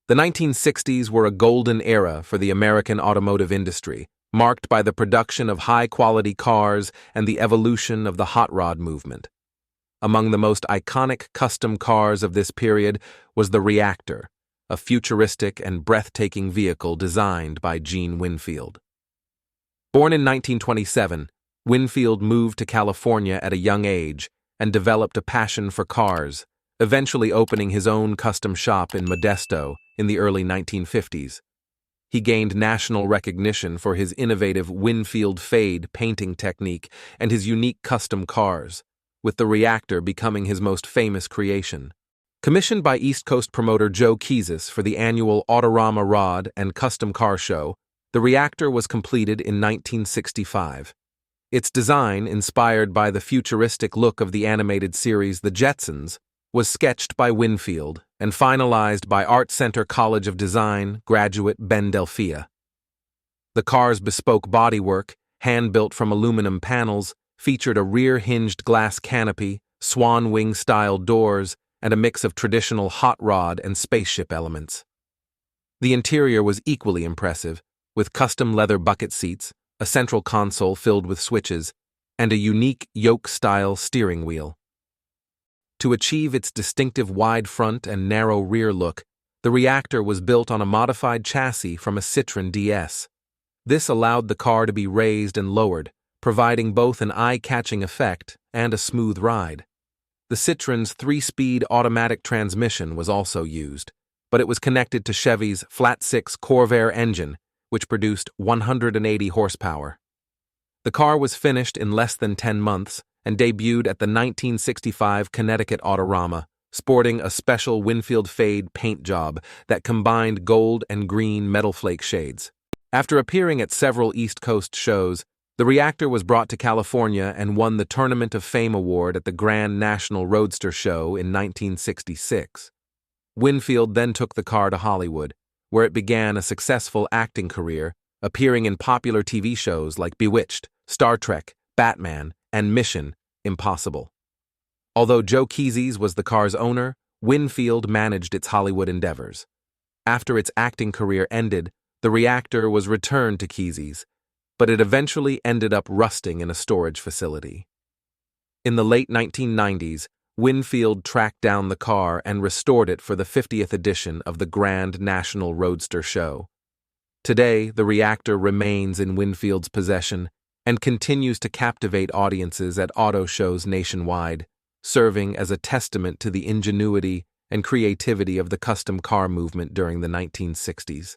The 1960s were a golden era for the American automotive industry, marked by the production of high-quality cars and the evolution of the hot rod movement. Among the most iconic custom cars of this period was the Reactor, a futuristic and breathtaking vehicle designed by Gene Winfield. Born in 1927, Winfield moved to California at a young age and developed a passion for cars, eventually opening his own custom shop in Modesto in the early 1950s. He gained national recognition for his innovative Winfield fade painting technique and his unique custom cars, with the Reactor becoming his most famous creation. Commissioned by East Coast promoter Joe Keesis for the annual Autorama Rod and Custom Car Show, the Reactor was completed in 1965. Its design, inspired by the futuristic look of the animated series The Jetsons, was sketched by Winfield and finalized by Art Center College of Design graduate Ben Delphia. The car's bespoke bodywork, hand-built from aluminum panels, featured a rear-hinged glass canopy, swan wing-style doors, and a mix of traditional hot rod and spaceship elements. The interior was equally impressive, with custom leather bucket seats, a central console filled with switches, and a unique yoke-style steering wheel. To achieve its distinctive wide front and narrow rear look, the Reactor was built on a modified chassis from a Citroen DS. This allowed the car to be raised and lowered, providing both an eye-catching effect and a smooth ride. The Citroen's 3-speed automatic transmission was also used, but it was connected to Chevy's flat-six Corvair engine, which produced 180 horsepower. The car was finished in less than 10 months and debuted at the 1965 Connecticut Autorama, sporting a special Winfield fade paint job that combined gold and green metal flake shades. After appearing at several East Coast shows, the Reactor was brought to California and won the Tournament of Fame Award at the Grand National Roadster Show in 1966. Winfield then took the car to Hollywood, where it began a successful acting career, appearing in popular TV shows like Bewitched, Star Trek, Batman, and Mission: Impossible. Although Joe Keesis was the car's owner, Winfield managed its Hollywood endeavors. After its acting career ended, the Reactor was returned to Keesis, but it eventually ended up rusting in a storage facility. In the late 1990s, Winfield tracked down the car and restored it for the 50th edition of the Grand National Roadster Show. Today, the Reactor remains in Winfield's possession and continues to captivate audiences at auto shows nationwide, serving as a testament to the ingenuity and creativity of the custom car movement during the 1960s.